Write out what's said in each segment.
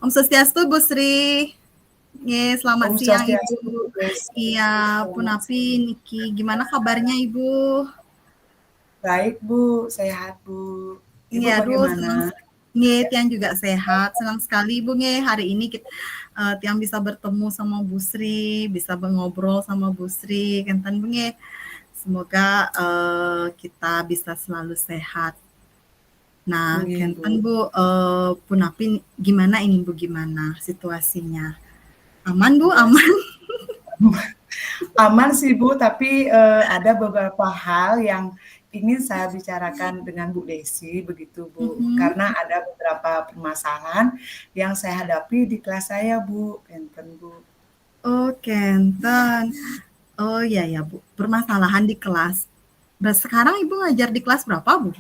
Om Swastiastu, Bu Sri. Selamat Om siang Swastiastu, Ibu. Bu Desi. Iya, Selamat Punapi, siang. Niki. Gimana kabarnya Ibu? Baik Bu, sehat Bu. Ibu Iya, aduh, senang. bagaimana? Tiang juga sehat. Senang sekali Ibu hari ini Tiang bisa bertemu sama Bu Sri, bisa ngobrol sama Bu Sri. Kenten Bu Semoga kita bisa selalu sehat. Nah, Nggih, kenten Bu. Bu, Punapi gimana ini Bu, gimana situasinya? Aman Bu, Ya, aman? aman sih Bu, tapi ada beberapa hal yang ingin saya bicarakan dengan Bu Desi begitu Bu. Mhm. Karena ada beberapa permasalahan yang saya hadapi di kelas saya Bu, enten Bu. Oh, kenten. Oh iya ya Bu, permasalahan di kelas. Sekarang Ibu ngajar di kelas berapa Bu?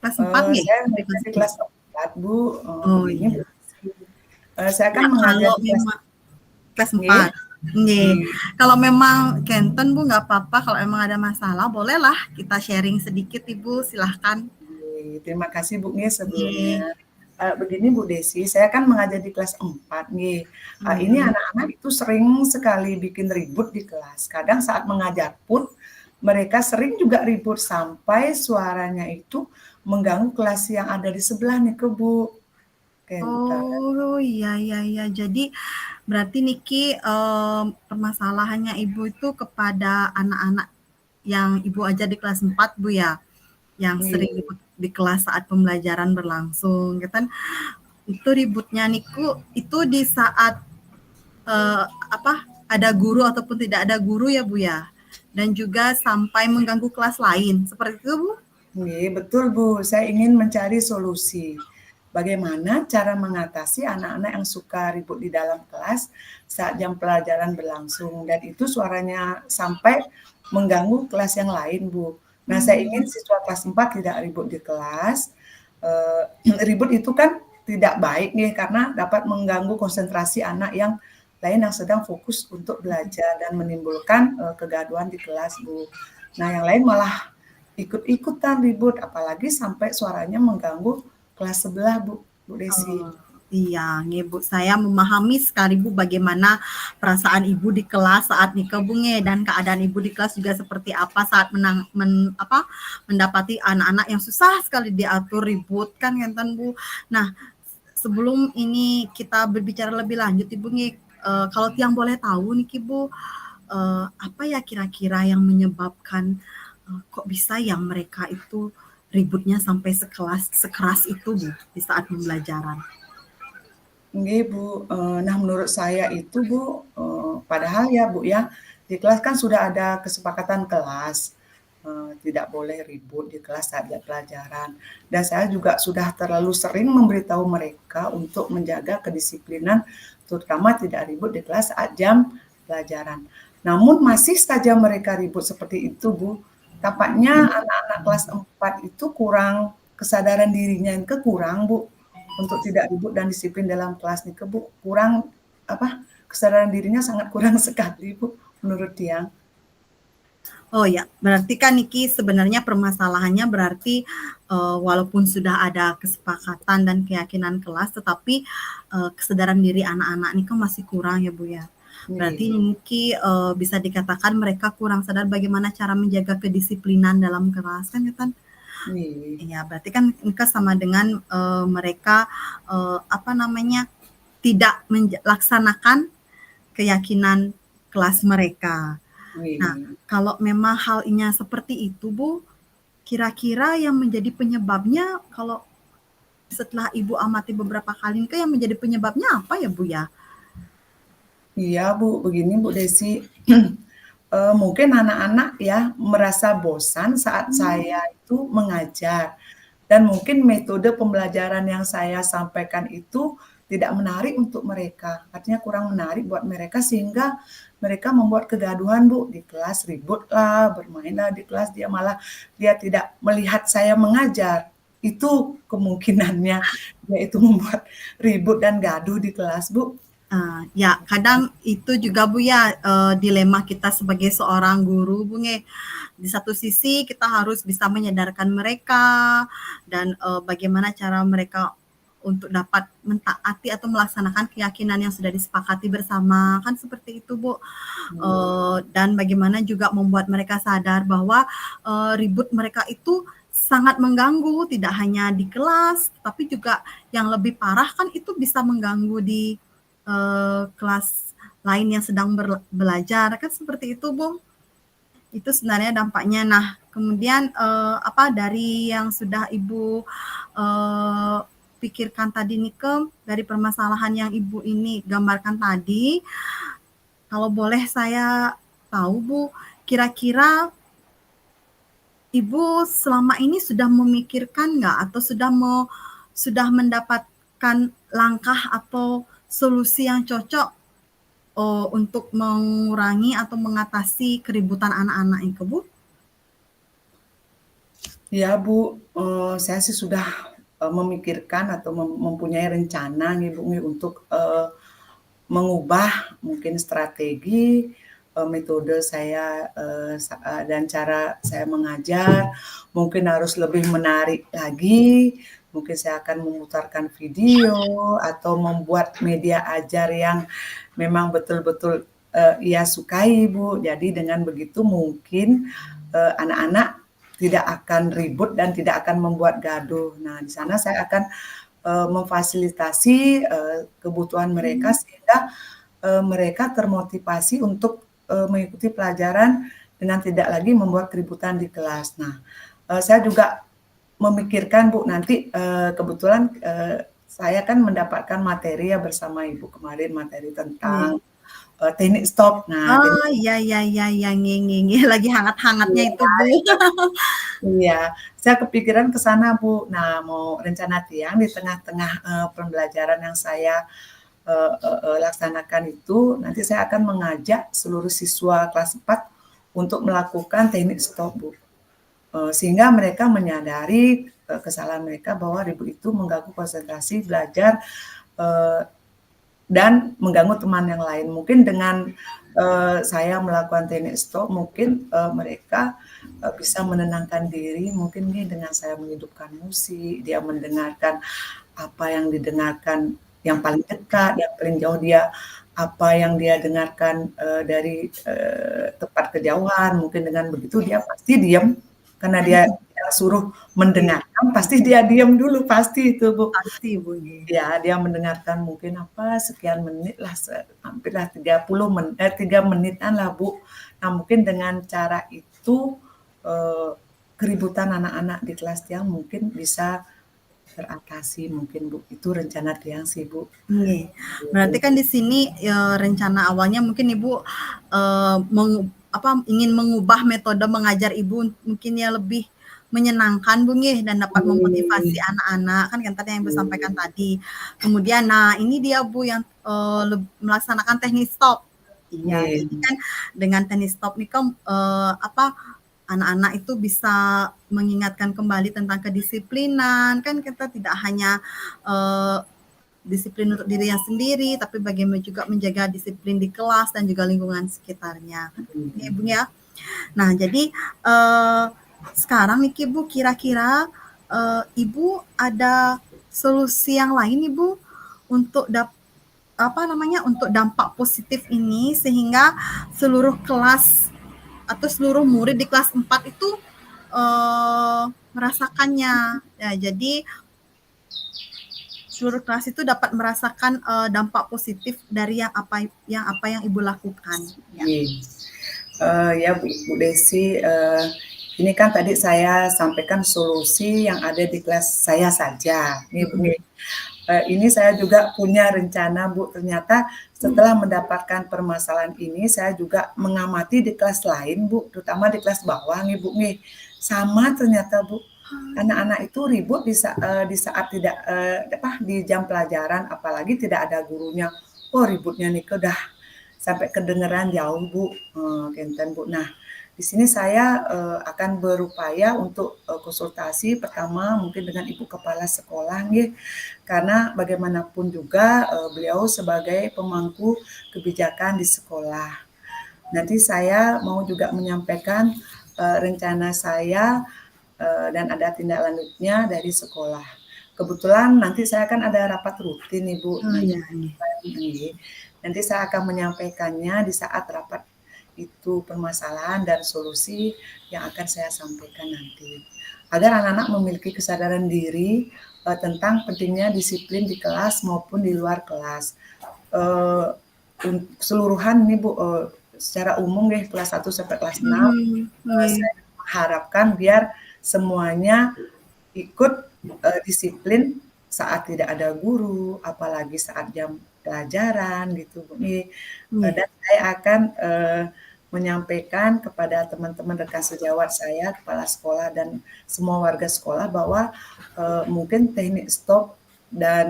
Kelas 4 nggih? Saya Di mengajar kelas di 4. kelas 4 Bu, Oh begini iya. Bu Desi. Saya kan Ya mengajar kalau di kelas memang kelas 4. nggih. Nggih. Nggih. Kalau memang kenten Bu nggak apa-apa, kalau emang ada masalah bolehlah kita sharing sedikit Ibu, silahkan. Terima kasih Bu nih sebelumnya. Nggih. Begini Bu Desi, saya kan mengajar di kelas 4 nih. Ini Hmm. anak-anak itu sering sekali bikin ribut di kelas. Kadang saat mengajar pun mereka sering juga ribut sampai suaranya itu mengganggu kelas yang ada di sebelah nih ke Bu. Kenta. Oh iya iya iya. Jadi berarti Niki permasalahannya Ibu itu kepada anak-anak yang Ibu ajar di kelas 4 Bu ya? Yang sering Nih, di kelas saat pembelajaran berlangsung gitu kan, itu ributnya Niku itu di saat ada guru ataupun tidak ada guru ya Bu ya, dan juga sampai mengganggu kelas lain seperti itu Bu. nih, betul Bu, saya ingin mencari solusi. Bagaimana cara mengatasi anak-anak yang suka ribut di dalam kelas saat jam pelajaran berlangsung dan itu suaranya sampai mengganggu kelas yang lain, Bu. Nah, saya ingin siswa kelas 4 tidak ribut di kelas. Ribut itu kan tidak baik nih karena dapat mengganggu konsentrasi anak yang lain yang sedang fokus untuk belajar dan menimbulkan kegaduhan di kelas, Bu. Nah, yang lain malah ikut-ikutan ribut, apalagi sampai suaranya mengganggu kelas sebelah, Bu Desi. Iya, nih Bu, saya memahami sekali Bu bagaimana perasaan Ibu di kelas saat nikah Bu dan keadaan Ibu di kelas juga seperti apa saat mendapati anak-anak yang susah sekali diatur ribut kan kan Bu. Nah, sebelum ini kita berbicara lebih lanjut Ibu kalau Tiang boleh tahu nih Bu, apa ya kira-kira yang menyebabkan kok bisa yang mereka itu ributnya sampai sekeras itu Bu di saat pembelajaran? Nggih, Bu. Nah menurut saya itu, Bu, padahal ya, Bu, ya, di kelas kan sudah ada kesepakatan kelas, tidak boleh ribut di kelas saat jam pelajaran. Dan saya juga sudah terlalu sering memberitahu mereka untuk menjaga kedisiplinan, terutama tidak ribut di kelas saat jam pelajaran. Namun masih saja mereka ribut seperti itu, Bu. Tampaknya anak-anak kelas 4 itu kurang kesadaran dirinya yang kurang, Bu. Untuk tidak ribut dan disiplin dalam kelas nih Bu, kurang kesadaran dirinya sangat kurang sekali Bu, menurut Tiang. Oh ya, berarti kan Niki sebenarnya permasalahannya berarti walaupun sudah ada kesepakatan dan keyakinan kelas, tetapi kesadaran diri anak-anak ini kan masih kurang ya Bu ya. Berarti Nih, Niki bisa dikatakan mereka kurang sadar bagaimana cara menjaga kedisiplinan dalam kelas kan ya kan? nih. Iya, berarti kan Nika sama dengan mereka tidak melaksanakan keyakinan kelas mereka. Nah, Nih. kalau memang halnya seperti itu, Bu, kira-kira yang menjadi penyebabnya kalau setelah Ibu amati beberapa kali ini yang menjadi penyebabnya apa ya, Bu ya? Iya Bu, begini Bu Desi, mungkin anak-anak ya merasa bosan saat saya itu mengajar dan mungkin metode pembelajaran yang saya sampaikan itu tidak menarik untuk mereka, artinya kurang menarik buat mereka sehingga mereka membuat kegaduhan Bu di kelas, ributlah, bermainlah di kelas, dia tidak melihat saya mengajar. Itu kemungkinannya dia itu membuat ribut dan gaduh di kelas Bu. Ya, kadang itu juga Bu ya dilema kita sebagai seorang guru Bu Di satu sisi kita harus bisa menyadarkan mereka dan bagaimana cara mereka untuk dapat mentaati atau melaksanakan keyakinan yang sudah disepakati bersama, kan seperti itu Bu. Dan bagaimana juga membuat mereka sadar bahwa ribut mereka itu sangat mengganggu, tidak hanya di kelas, tapi juga yang lebih parah kan itu bisa mengganggu di kelas lain yang sedang belajar, kan seperti itu Bu. Itu sebenarnya dampaknya. Nah, kemudian dari yang sudah Ibu pikirkan tadi nih dari permasalahan yang Ibu ini gambarkan tadi, kalau boleh saya tahu Bu, kira-kira Ibu selama ini sudah memikirkan nggak atau sudah mendapatkan langkah atau solusi yang cocok untuk mengurangi atau mengatasi keributan anak-anak itu Bu? Ya Bu, saya sih sudah memikirkan atau mempunyai rencana nih Bu nih untuk mengubah mungkin strategi, metode saya dan cara saya mengajar, mungkin harus lebih menarik lagi, mungkin saya akan memutarkan video atau membuat media ajar yang memang betul-betul ia sukai Bu. Jadi dengan begitu mungkin anak-anak tidak akan ribut dan tidak akan membuat gaduh. Nah, di sana saya akan memfasilitasi kebutuhan mereka sehingga mereka termotivasi untuk mengikuti pelajaran dengan tidak lagi membuat keributan di kelas. Nah, saya juga memikirkan Bu, nanti kebetulan saya kan mendapatkan materi ya bersama Ibu kemarin, materi tentang teknik stop. Nah, Iya, lagi hangat-hangatnya itu Bu. iya, saya kepikiran ke sana Bu. Nah, mau rencana tiang di tengah-tengah pembelajaran yang saya laksanakan itu, nanti saya akan mengajak seluruh siswa kelas 4 untuk melakukan teknik stop Bu. Sehingga mereka menyadari kesalahan mereka bahwa ribut itu mengganggu konsentrasi belajar dan mengganggu teman yang lain. Mungkin dengan saya melakukan teknik stop, mungkin mereka bisa menenangkan diri, mungkin nih dengan saya menghidupkan musik, dia mendengarkan apa yang didengarkan yang paling dekat, yang paling jauh dia apa yang dia dengarkan dari tempat kejauhan, mungkin dengan begitu dia pasti diam karena dia suruh mendengarkan, pasti dia diam dulu pasti itu Bu. Pasti Bu. Ya, dia mendengarkan mungkin sekian menit lah, hampirlah 3 menitan lah Bu. Nah, mungkin dengan cara itu keributan anak-anak di kelas tiang mungkin bisa teratasi mungkin Bu. Itu rencana tiang sih Bu. Berarti kan di sini rencana awalnya mungkin Ibu ingin mengubah metode mengajar Ibu mungkin ya lebih menyenangkan Bu dan dapat memotivasi anak-anak kan tadi yang Ibu sampaikan tadi. Kemudian nah ini dia Bu yang melaksanakan teknik stop. Iya, jadi kan dengan teknik stop nih kan anak-anak itu bisa mengingatkan kembali tentang kedisiplinan, kan kita tidak hanya disiplin untuk dirinya sendiri, tapi bagaimana juga menjaga disiplin di kelas dan juga lingkungan sekitarnya. Ya, Bu ya. Nah, jadi sekarang nih Ibu, kira-kira Ibu ada solusi yang lain Ibu untuk untuk dampak positif ini sehingga seluruh kelas atau seluruh murid di kelas 4 itu merasakannya. Ya, jadi seluruh kelas itu dapat merasakan dampak positif dari apa yang Ibu lakukan. Ya Bu Desi, ini kan tadi saya sampaikan solusi yang ada di kelas saya saja. Ini saya juga punya rencana Bu, ternyata setelah mendapatkan permasalahan ini saya juga mengamati di kelas lain Bu, terutama di kelas bawah nih Bu nih. Sama ternyata Bu, anak-anak itu ribut di saat tidak di jam pelajaran, apalagi tidak ada gurunya. Oh, ributnya nih udah sampai kedengeran jauh Bu, Kenten Bu. Nah, di sini saya akan berupaya untuk konsultasi pertama mungkin dengan Ibu Kepala Sekolah nih, karena bagaimanapun juga beliau sebagai pemangku kebijakan di sekolah. Nanti saya mau juga menyampaikan rencana saya dan ada tindak lanjutnya dari sekolah. kebetulan nanti saya kan ada rapat rutin nih Bu, Oh nanti iya, nggih. nanti saya akan menyampaikannya di saat rapat itu permasalahan dan solusi yang akan saya sampaikan nanti. Agar anak-anak memiliki kesadaran diri tentang pentingnya disiplin di kelas maupun di luar kelas. Keseluruhan nih Bu, secara umum deh kelas 1 sampai kelas 6, Nggih. saya mengharapkan biar semuanya ikut disiplin saat tidak ada guru, apalagi saat jam pelajaran gitu Bu. Nggih. Dan saya akan menyampaikan kepada teman-teman rekan sejawat saya, kepala sekolah dan semua warga sekolah bahwa mungkin teknik stop dan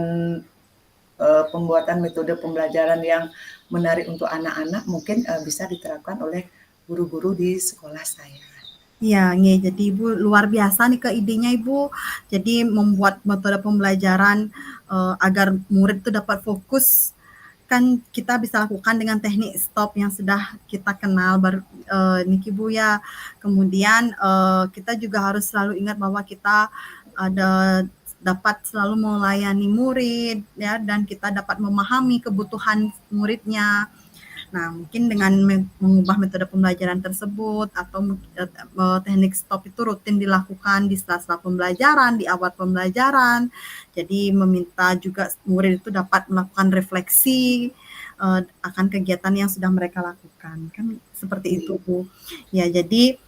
pembuatan metode pembelajaran yang menarik untuk anak-anak mungkin bisa diterapkan oleh guru-guru di sekolah saya. Iya, nggih. Jadi Ibu luar biasa nih idenya Ibu. Jadi membuat metode pembelajaran agar murid itu dapat fokus, kan kita bisa lakukan dengan teknik stop yang sudah kita kenal niki Bu ya. Kemudian kita juga harus selalu ingat bahwa kita dapat selalu melayani murid ya, dan kita dapat memahami kebutuhan muridnya. Nah, mungkin dengan mengubah metode pembelajaran tersebut atau teknik stop itu rutin dilakukan di sela-sela pembelajaran, di awal pembelajaran. Jadi meminta juga murid itu dapat melakukan refleksi akan kegiatan yang sudah mereka lakukan. Kan seperti itu, Bu. Ya, jadi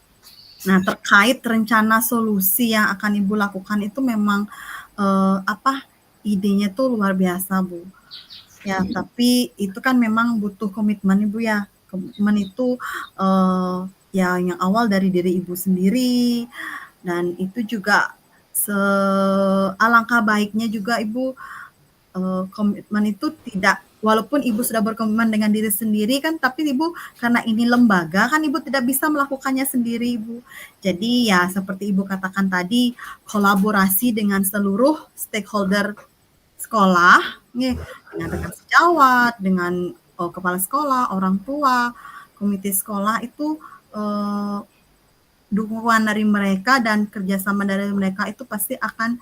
terkait rencana solusi yang akan Ibu lakukan itu memang idenya tuh luar biasa, Bu. Ya, tapi itu kan memang butuh komitmen Ibu ya. Komitmen itu ya yang awal dari diri Ibu sendiri, dan itu juga alangkah baiknya juga Ibu komitmen itu tidak, walaupun Ibu sudah berkomitmen dengan diri sendiri kan, tapi Ibu karena ini lembaga kan Ibu tidak bisa melakukannya sendiri Ibu. Jadi ya seperti Ibu katakan tadi, kolaborasi dengan seluruh stakeholder sekolah, dengan rekan sejawat, dengan kepala sekolah, orang tua, komite sekolah itu dukungan dari mereka dan kerjasama dari mereka itu pasti akan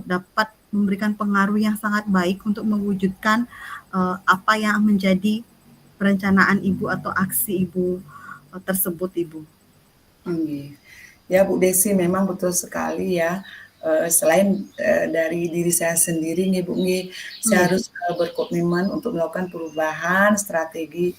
dapat memberikan pengaruh yang sangat baik untuk mewujudkan apa yang menjadi perencanaan Ibu atau aksi Ibu tersebut, Ibu. Ya Bu Desi, memang betul sekali ya. Selain dari diri saya sendiri nih Bu, saya harus berkomitmen untuk melakukan perubahan strategi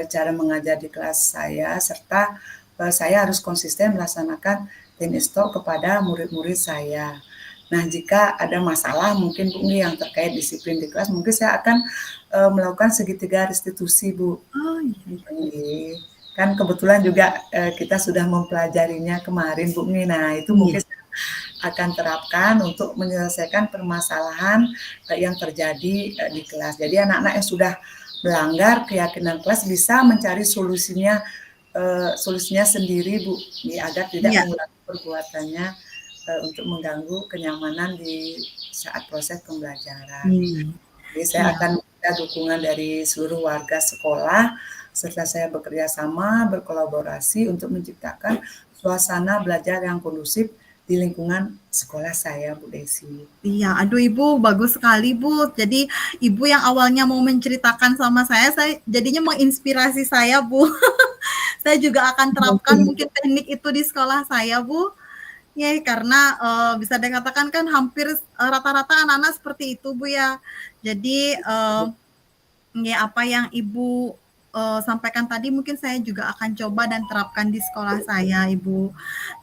cara mengajar di kelas saya, serta saya harus konsisten melaksanakan teknik stop kepada murid-murid saya. Nah, jika ada masalah mungkin Bu yang terkait disiplin di kelas, mungkin saya akan melakukan segitiga restitusi Bu. Oh iya. Kan kebetulan juga kita sudah mempelajarinya kemarin Bu. Nah, itu mungkin akan terapkan untuk menyelesaikan permasalahan yang terjadi di kelas. Jadi anak-anak yang sudah melanggar keyakinan kelas bisa mencari solusinya sendiri Bu, agar tidak mengulangi perbuatannya untuk mengganggu kenyamanan di saat proses pembelajaran. Jadi saya akan minta dukungan dari seluruh warga sekolah serta saya bekerja sama, berkolaborasi untuk menciptakan suasana belajar yang kondusif di lingkungan sekolah saya, Bu Desi. Iya, aduh Ibu, bagus sekali Bu. Jadi Ibu yang awalnya mau menceritakan sama saya jadinya menginspirasi saya Bu. Saya juga akan terapkan mungkin teknik itu di sekolah saya Bu. Ya, karena bisa dikatakan kan hampir rata-rata anak-anak seperti itu Bu ya. Jadi ya apa yang Ibu sampaikan tadi mungkin saya juga akan coba dan terapkan di sekolah saya Ibu.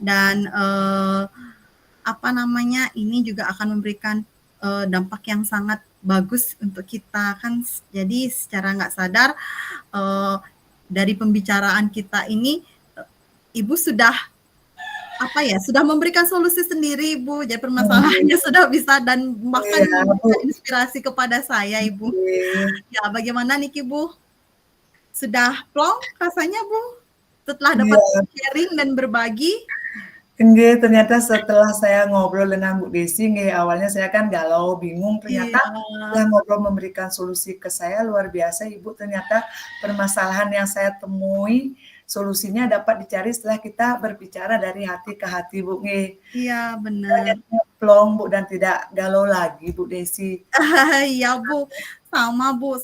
Dan ini juga akan memberikan dampak yang sangat bagus untuk kita kan. Jadi secara nggak sadar dari pembicaraan kita ini Ibu sudah memberikan solusi sendiri Ibu. Jadi permasalahannya sudah bisa dan bahkan memberikan inspirasi kepada saya Ibu. Ya, bagaimana nih Ibu? Sudah plong rasanya Bu? Setelah dapat sharing dan berbagi? Ternyata setelah saya ngobrol dengan Bu Desi, awalnya saya kan galau, bingung, ternyata setelah ngobrol memberikan solusi ke saya, luar biasa Ibu, ternyata permasalahan yang saya temui solusinya dapat dicari setelah kita berbicara dari hati ke hati, Bu, nggih. Iya, Kita bener. jadinya plong, Bu, dan tidak galau lagi, Bu Desi. Iya, Bu, sama, Bu,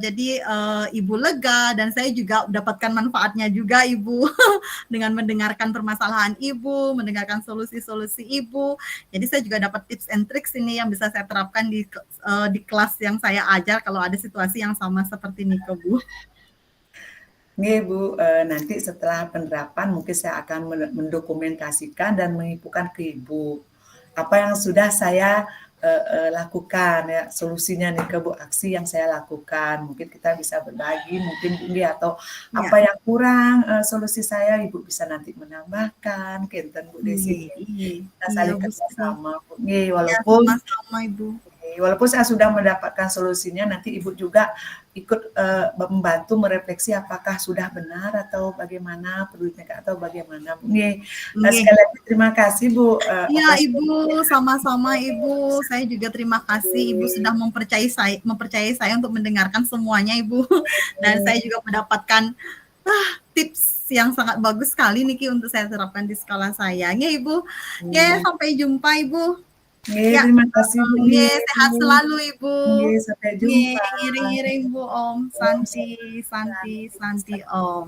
jadi, Ibu lega dan saya juga mendapatkan manfaatnya juga, Ibu, dengan mendengarkan permasalahan Ibu, mendengarkan solusi-solusi Ibu. Jadi saya juga dapat tips and tricks ini yang bisa saya terapkan di kelas yang saya ajar kalau ada situasi yang sama seperti Nike, Bu. Nggih, Bu, nanti setelah penerapan mungkin saya akan mendokumentasikan dan menginfokan ke Ibu, apa yang sudah saya, lakukan ya, solusinya nih ke Bu, aksi yang saya lakukan. Mungkin kita bisa berbagi mungkin nggih, atau Iya, apa yang kurang, solusi saya, Ibu bisa nanti menambahkan, kinten Bu Desi. iya, iya, Kita iya, saling Bu, Sri. kerjasama, Bu, nggih, Iya, walaupun sama-sama, Ibu. walaupun saya sudah mendapatkan solusinya, nanti Ibu juga ikut, membantu merefleksi apakah sudah benar atau bagaimana, perlu ditingkat atau bagaimana, Bu, nggih. Nggih. Sekali lagi terima kasih, Bu, Iya, atas Ibu, sama-sama, Ibu. Saya juga terima kasih Ibu sudah mempercayai saya untuk mendengarkan semuanya, Ibu. Dan saya juga mendapatkan, tips yang sangat bagus sekali niki untuk saya terapkan di sekolah saya. Nggih, Ibu. Nggih, sampai jumpa, Ibu. Nggih, Ya, terima kasih, Bu, nggih, nggih. sehat selalu, Ibu. Nggih, sampai Nggih, jumpa. ngiring-ngiring, Bu, Om. Om, Santi, santi, santi, Om.